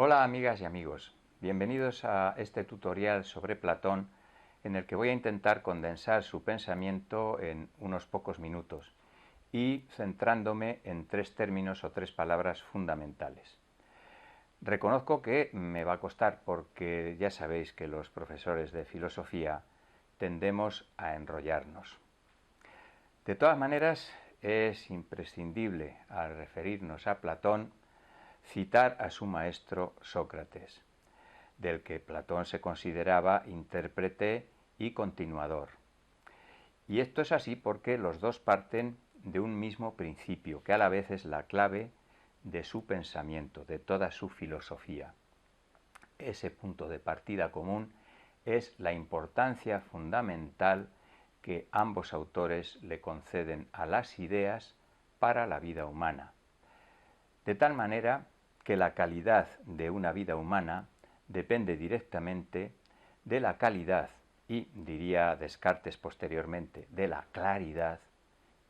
Hola amigas y amigos, bienvenidos a este tutorial sobre Platón en el que voy a intentar condensar su pensamiento en unos pocos minutos y centrándome en tres términos o tres palabras fundamentales. Reconozco que me va a costar porque ya sabéis que los profesores de filosofía tendemos a enrollarnos. De todas maneras, es imprescindible al referirnos a Platón citar a su maestro Sócrates, del que Platón se consideraba intérprete y continuador. Y esto es así porque los dos parten de un mismo principio, que a la vez es la clave de su pensamiento, de toda su filosofía. Ese punto de partida común es la importancia fundamental que ambos autores le conceden a las ideas para la vida humana. De tal manera que la calidad de una vida humana depende directamente de la calidad y, diría Descartes posteriormente, de la claridad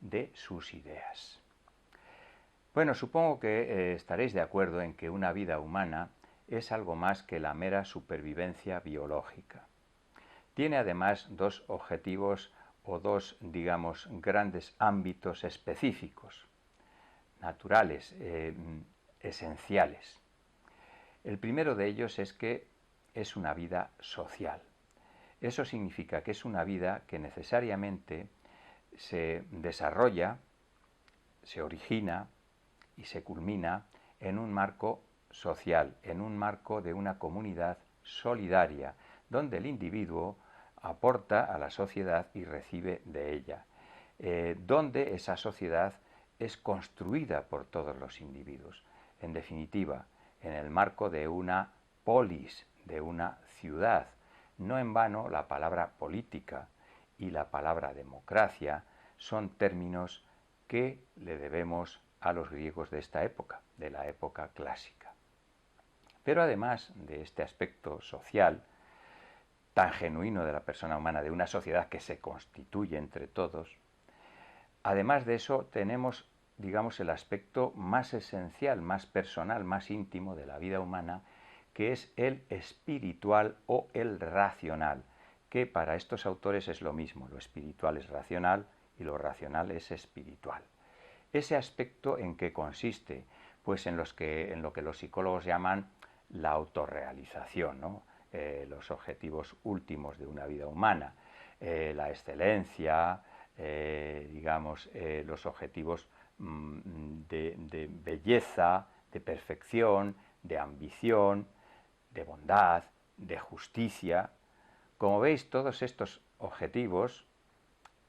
de sus ideas. Bueno, supongo que estaréis de acuerdo en que una vida humana es algo más que la mera supervivencia biológica. Tiene además dos objetivos o dos, digamos, grandes ámbitos específicos, naturales, esenciales. El primero de ellos es que es una vida social. Eso significa que es una vida que necesariamente se desarrolla, se origina y se culmina en un marco social, en un marco de una comunidad solidaria, donde el individuo aporta a la sociedad y recibe de ella, donde esa sociedad es construida por todos los individuos. En definitiva, en el marco de una polis, de una ciudad. No en vano la palabra política y la palabra democracia son términos que le debemos a los griegos de esta época, de la época clásica. Pero además de este aspecto social, tan genuino de la persona humana, de una sociedad que se constituye entre todos, además de eso tenemos, digamos, el aspecto más esencial, más personal, más íntimo de la vida humana, que es el espiritual o el racional, que para estos autores es lo mismo, lo espiritual es racional y lo racional es espiritual. Ese aspecto en qué consiste, pues en lo que los psicólogos llaman la autorrealización, ¿no? Los objetivos últimos de una vida humana, la excelencia, los objetivos de belleza, de perfección, de ambición, de bondad, de justicia. Como veis, todos estos objetivos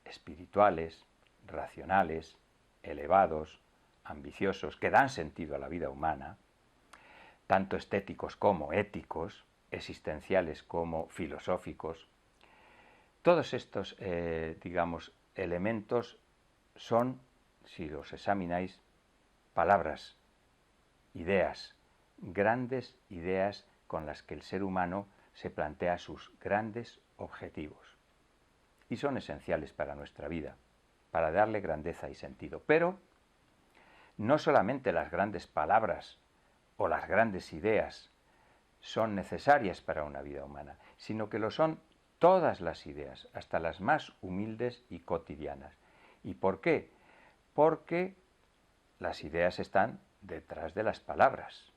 espirituales, racionales, elevados, ambiciosos, que dan sentido a la vida humana, tanto estéticos como éticos, existenciales como filosóficos, todos estos, elementos son, si los examináis, palabras, ideas, grandes ideas con las que el ser humano se plantea sus grandes objetivos. Y son esenciales para nuestra vida, para darle grandeza y sentido. Pero no solamente las grandes palabras o las grandes ideas son necesarias para una vida humana, sino que lo son todas las ideas, hasta las más humildes y cotidianas. ¿Y por qué? Porque las ideas están detrás de las palabras.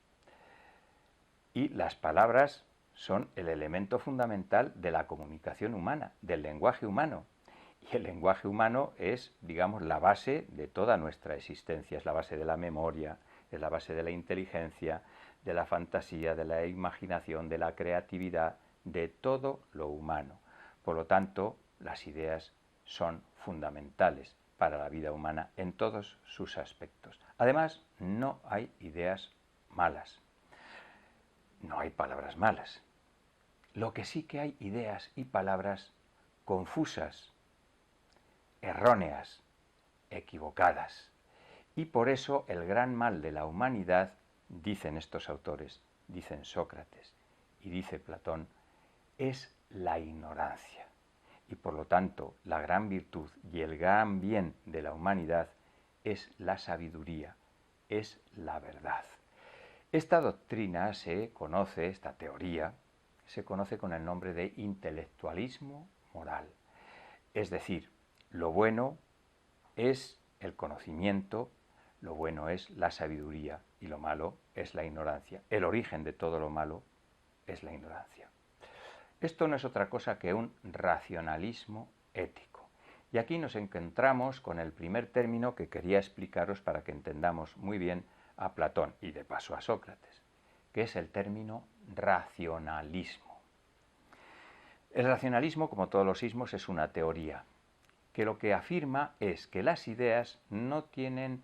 Y las palabras son el elemento fundamental de la comunicación humana, del lenguaje humano. Y el lenguaje humano es, digamos, la base de toda nuestra existencia, es la base de la memoria, es la base de la inteligencia, de la fantasía, de la imaginación, de la creatividad, de todo lo humano. Por lo tanto, las ideas son fundamentales para la vida humana en todos sus aspectos. Además, no hay ideas malas. No hay palabras malas. Lo que sí que hay ideas y palabras confusas, erróneas, equivocadas. Y por eso el gran mal de la humanidad, dicen estos autores, dicen Sócrates y dice Platón, es la ignorancia. Y por lo tanto, la gran virtud y el gran bien de la humanidad es la sabiduría, es la verdad. Esta doctrina se conoce, esta teoría, se conoce con el nombre de intelectualismo moral. Es decir, lo bueno es el conocimiento, lo bueno es la sabiduría y lo malo es la ignorancia. El origen de todo lo malo es la ignorancia. Esto no es otra cosa que un racionalismo ético. Y aquí nos encontramos con el primer término que quería explicaros para que entendamos muy bien a Platón y de paso a Sócrates, que es el término racionalismo. El racionalismo, como todos los ismos, es una teoría que lo que afirma es que las ideas no tienen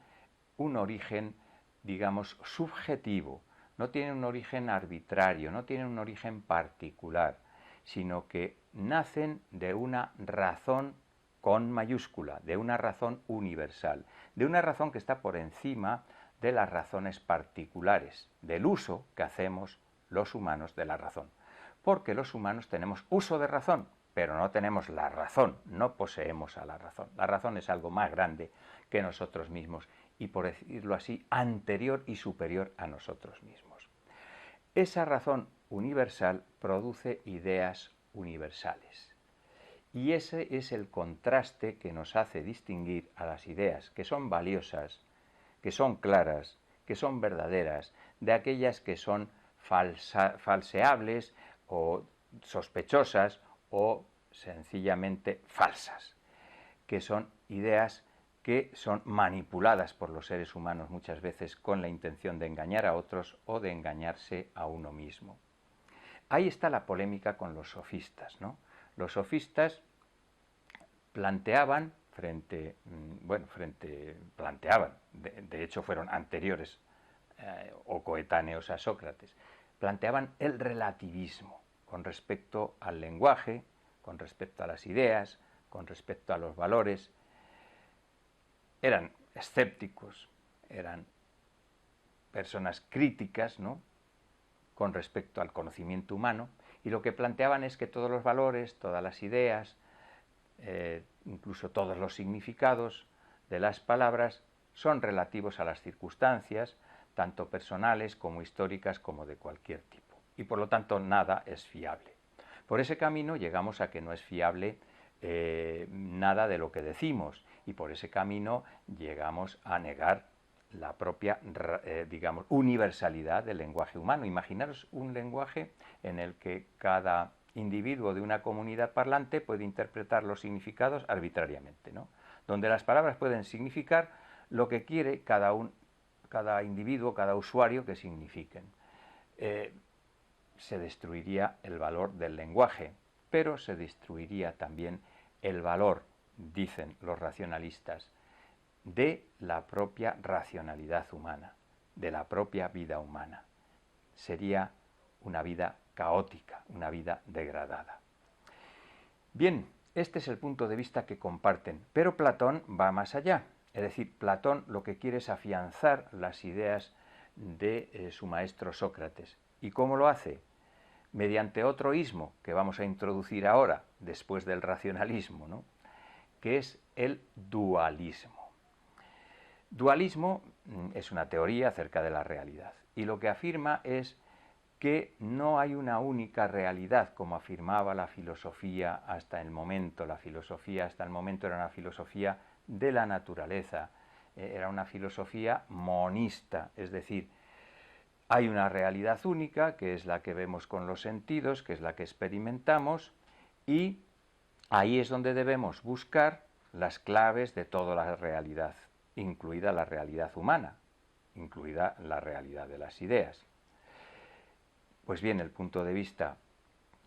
un origen, digamos, subjetivo, no tienen un origen arbitrario, no tienen un origen particular, sino que nacen de una razón con mayúscula, de una razón universal, de una razón que está por encima de las razones particulares, del uso que hacemos los humanos de la razón. Porque los humanos tenemos uso de razón, pero no tenemos la razón, no poseemos a la razón. La razón es algo más grande que nosotros mismos y, por decirlo así, anterior y superior a nosotros mismos. Esa razón universal produce ideas universales. Y ese es el contraste que nos hace distinguir a las ideas que son valiosas, que son claras, que son verdaderas, de aquellas que son falseables o sospechosas o sencillamente falsas, que son ideas que son manipuladas por los seres humanos muchas veces con la intención de engañar a otros o de engañarse a uno mismo. Ahí está la polémica con los sofistas, ¿no? Los sofistas planteaban de hecho fueron anteriores o coetáneos a Sócrates, planteaban el relativismo con respecto al lenguaje, con respecto a las ideas, con respecto a los valores. Eran escépticos, eran personas críticas, ¿no?, con respecto al conocimiento humano, y lo que planteaban es que todos los valores, todas las ideas, incluso todos los significados de las palabras son relativos a las circunstancias, tanto personales como históricas como de cualquier tipo. Y por lo tanto nada es fiable. Por ese camino llegamos a que no es fiable nada de lo que decimos, y por ese camino llegamos a negar la propia, digamos, universalidad del lenguaje humano. Imaginaros un lenguaje en el que cada individuo de una comunidad parlante puede interpretar los significados arbitrariamente, ¿no?, donde las palabras pueden significar lo que quiere cada individuo, cada usuario que signifiquen. Se destruiría el valor del lenguaje, pero se destruiría también el valor, dicen los racionalistas, de la propia racionalidad humana, de la propia vida humana. Sería una vida caótica, una vida degradada. Bien, este es el punto de vista que comparten, pero Platón va más allá. Es decir, Platón lo que quiere es afianzar las ideas de su maestro Sócrates. ¿Y cómo lo hace? Mediante otro ismo que vamos a introducir ahora, después del racionalismo, ¿no?, que es el dualismo. Dualismo es una teoría acerca de la realidad, y lo que afirma es que no hay una única realidad, como afirmaba la filosofía hasta el momento. La filosofía hasta el momento era una filosofía de la naturaleza, era una filosofía monista, es decir, hay una realidad única, que es la que vemos con los sentidos, que es la que experimentamos, y ahí es donde debemos buscar las claves de toda la realidad, incluida la realidad humana, incluida la realidad de las ideas. Pues bien, el punto de vista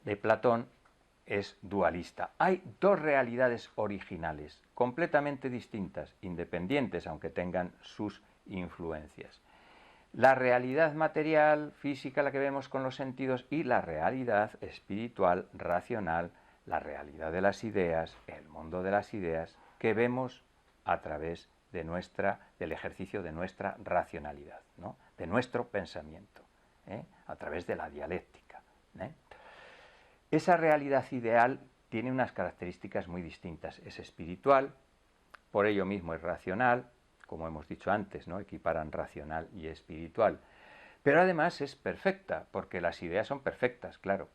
de Platón es dualista. Hay dos realidades originales, completamente distintas, independientes, aunque tengan sus influencias. La realidad material, física, la que vemos con los sentidos, y la realidad espiritual, racional, la realidad de las ideas, el mundo de las ideas, que vemos a través del ejercicio de nuestra racionalidad, ¿no?, de nuestro pensamiento, a través de la dialéctica. Esa realidad ideal tiene unas características muy distintas. Es espiritual, por ello mismo es racional, como hemos dicho antes, ¿no?, equiparan racional y espiritual. Pero además es perfecta, porque las ideas son perfectas, claro.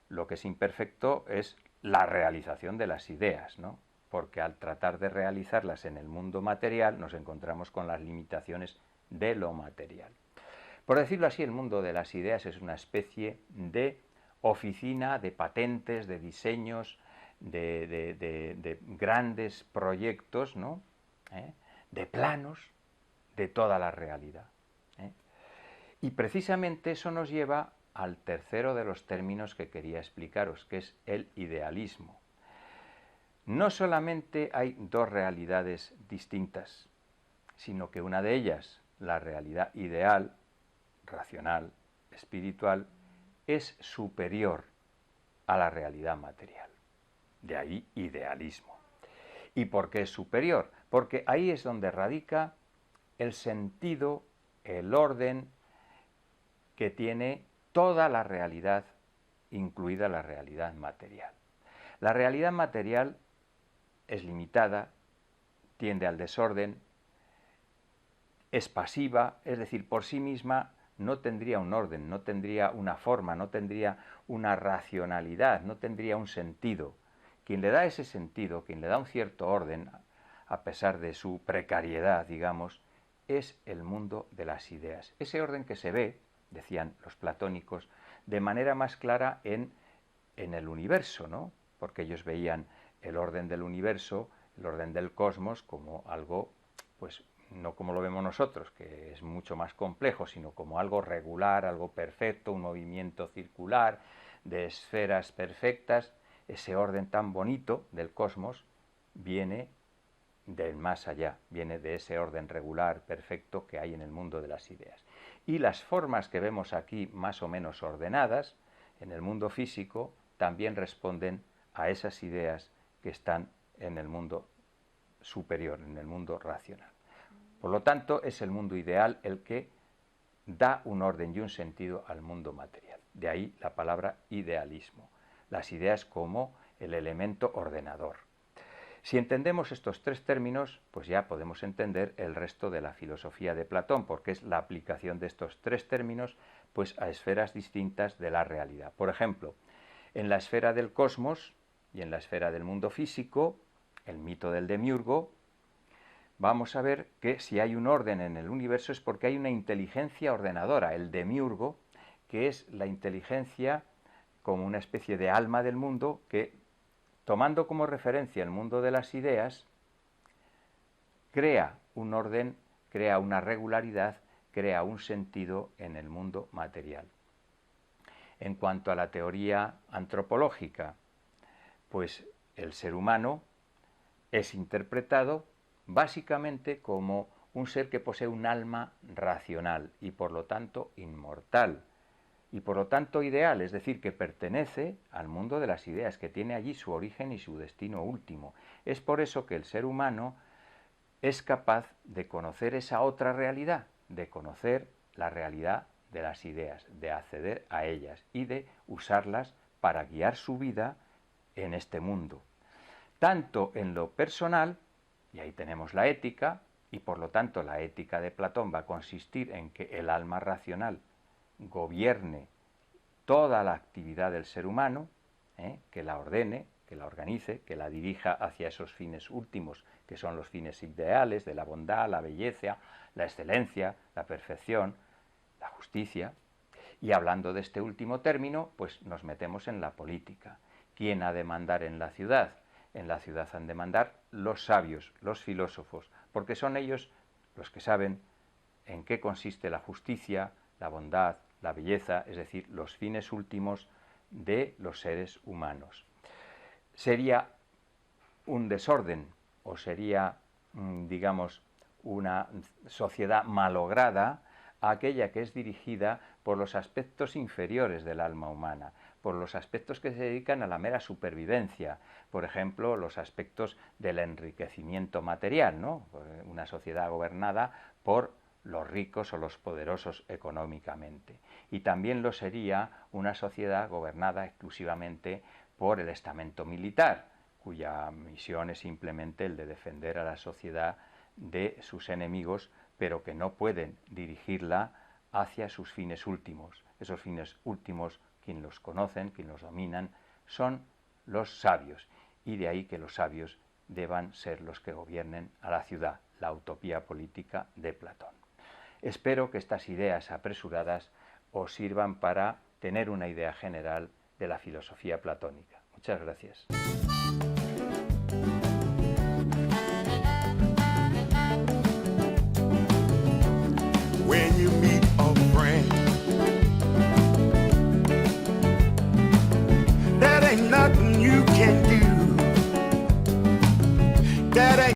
Lo que es imperfecto es la realización de las ideas, ¿no? Porque al tratar de realizarlas en el mundo material nos encontramos con las limitaciones de lo material. Por decirlo así, el mundo de las ideas es una especie de oficina de patentes, de diseños, de grandes proyectos, ¿no? De planos de toda la realidad. Y precisamente eso nos lleva al tercero de los términos que quería explicaros, que es el idealismo. No solamente hay dos realidades distintas, sino que una de ellas, la realidad ideal, racional, espiritual, es superior a la realidad material. De ahí idealismo. ¿Y por qué es superior? Porque ahí es donde radica el sentido, el orden que tiene toda la realidad, incluida la realidad material. La realidad material es limitada, tiende al desorden, es pasiva, es decir, por sí misma no tendría un orden, no tendría una forma, no tendría una racionalidad, no tendría un sentido. Quien le da ese sentido, quien le da un cierto orden, a pesar de su precariedad, digamos, es el mundo de las ideas. Ese orden que se ve, decían los platónicos, de manera más clara en el universo, ¿no? Porque ellos veían el orden del universo, el orden del cosmos, como algo, pues no como lo vemos nosotros, que es mucho más complejo, sino como algo regular, algo perfecto, un movimiento circular de esferas perfectas. Ese orden tan bonito del cosmos viene del más allá, viene de ese orden regular, perfecto que hay en el mundo de las ideas. Y las formas que vemos aquí más o menos ordenadas en el mundo físico también responden a esas ideas que están en el mundo superior, en el mundo racional. Por lo tanto, es el mundo ideal el que da un orden y un sentido al mundo material. De ahí la palabra idealismo. Las ideas como el elemento ordenador. Si entendemos estos tres términos, pues ya podemos entender el resto de la filosofía de Platón, porque es la aplicación de estos tres términos pues a esferas distintas de la realidad. Por ejemplo, en la esfera del cosmos y en la esfera del mundo físico, el mito del demiurgo, vamos a ver que si hay un orden en el universo es porque hay una inteligencia ordenadora, el demiurgo, que es la inteligencia como una especie de alma del mundo que, tomando como referencia el mundo de las ideas, crea un orden, crea una regularidad, crea un sentido en el mundo material. En cuanto a la teoría antropológica, pues el ser humano es interpretado básicamente como un ser que posee un alma racional y por lo tanto inmortal y por lo tanto ideal, es decir, que pertenece al mundo de las ideas, que tiene allí su origen y su destino último. Es por eso que el ser humano es capaz de conocer esa otra realidad, de conocer la realidad de las ideas, de acceder a ellas y de usarlas para guiar su vida en este mundo. Tanto en lo personal, y ahí tenemos la ética, y por lo tanto la ética de Platón va a consistir en que el alma racional gobierne toda la actividad del ser humano, que la ordene, que la organice, que la dirija hacia esos fines últimos, que son los fines ideales de la bondad, la belleza, la excelencia, la perfección, la justicia. Y hablando de este último término, pues nos metemos en la política. ¿Quién ha de mandar en la ciudad? En la ciudad han de mandar los sabios, los filósofos, porque son ellos los que saben en qué consiste la justicia, la bondad, la belleza, es decir, los fines últimos de los seres humanos. Sería un desorden o sería, digamos, una sociedad malograda aquella que es dirigida por los aspectos inferiores del alma humana, por los aspectos que se dedican a la mera supervivencia, por ejemplo, los aspectos del enriquecimiento material, ¿no? Una sociedad gobernada por los ricos o los poderosos económicamente. Y también lo sería una sociedad gobernada exclusivamente por el estamento militar, cuya misión es simplemente el de defender a la sociedad de sus enemigos, pero que no pueden dirigirla hacia sus fines últimos. Esos fines últimos, quien los conocen, quien los dominan, son los sabios, y de ahí que los sabios deban ser los que gobiernen a la ciudad, la utopía política de Platón. Espero que estas ideas apresuradas os sirvan para tener una idea general de la filosofía platónica. Muchas gracias.